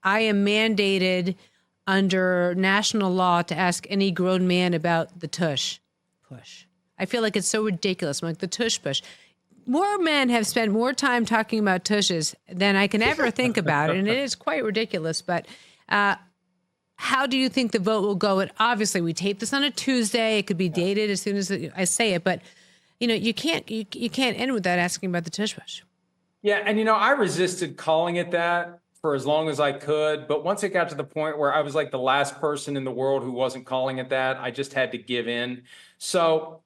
I am mandated under national law to ask any grown man about the tush push. I feel like it's so ridiculous. I'm like, the tush push. More men have spent more time talking about tushes than I can ever think about it, and it is quite ridiculous. But how do you think the vote will go? Obviously, we tape this on a Tuesday. It could be dated as soon as I say it, but you can't end without asking about the tush push. Yeah, and I resisted calling it that for as long as I could, but once it got to the point where I was like the last person in the world who wasn't calling it that, I just had to give in. So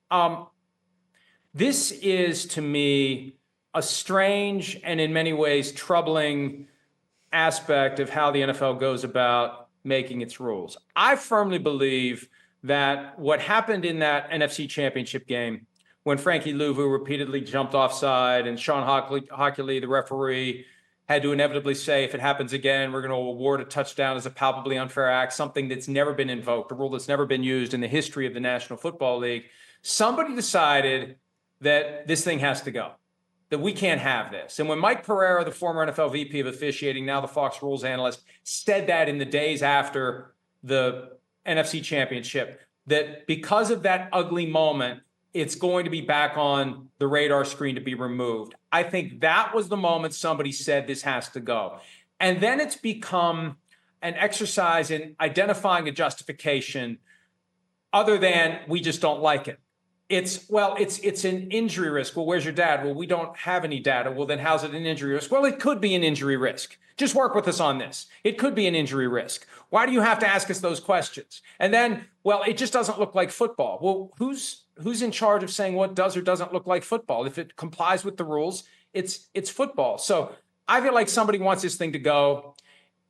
this is, to me, a strange and in many ways troubling aspect of how the NFL goes about making its rules. I firmly believe that what happened in that NFC Championship game when Frankie Louvu repeatedly jumped offside and Sean Hockley, the referee, had to inevitably say, if it happens again, we're going to award a touchdown as a palpably unfair act, something that's never been invoked, a rule that's never been used in the history of the National Football League. Somebody decided that this thing has to go, that we can't have this. And when Mike Pereira, the former NFL VP of officiating, now the Fox Rules analyst, said that in the days after the NFC Championship, that because of that ugly moment, it's going to be back on the radar screen to be removed. I think that was the moment somebody said this has to go. And then it's become an exercise in identifying a justification other than we just don't like it. It's an injury risk. Well, where's your dad? Well, we don't have any data. Well, then how's it an injury risk? Well, it could be an injury risk. Just work with us on this. It could be an injury risk. Why do you have to ask us those questions? And then, well, it just doesn't look like football. Well, who's in charge of saying what does or doesn't look like football? If it complies with the rules, it's football. So I feel like somebody wants this thing to go.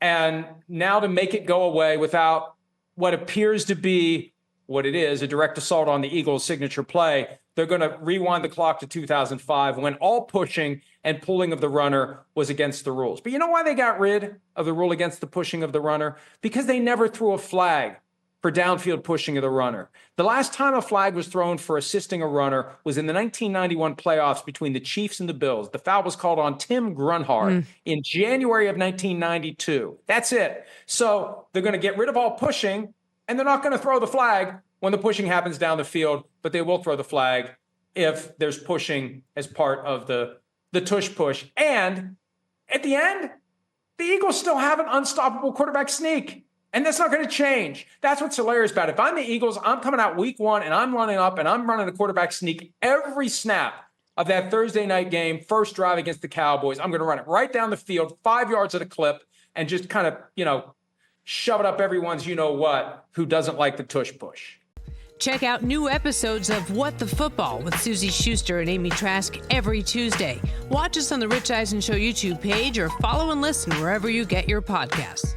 And now to make it go away without what appears to be what it is, a direct assault on the Eagles' signature play, they're going to rewind the clock to 2005 when all pushing and pulling of the runner was against the rules. But you know why they got rid of the rule against the pushing of the runner? Because they never threw a flag for downfield pushing of the runner. The last time a flag was thrown for assisting a runner was in the 1991 playoffs between the Chiefs and the Bills. The foul was called on Tim Grunhard in January of 1992. That's it. So they're going to get rid of all pushing, and they're not going to throw the flag when the pushing happens down the field, but they will throw the flag if there's pushing as part of the tush push. And at the end, the Eagles still have an unstoppable quarterback sneak. And that's not going to change. That's what's hilarious about it. If I'm the Eagles, I'm coming out week one and I'm running up and I'm running a quarterback sneak every snap of that Thursday night game, first drive against the Cowboys. I'm going to run it right down the field, 5 yards at a clip, and just kind of, shove it up everyone's you-know-what who doesn't like the tush push. Check out new episodes of What the Football with Suzy Shuster and Amy Trask every Tuesday. Watch us on the Rich Eisen Show YouTube page or follow and listen wherever you get your podcasts.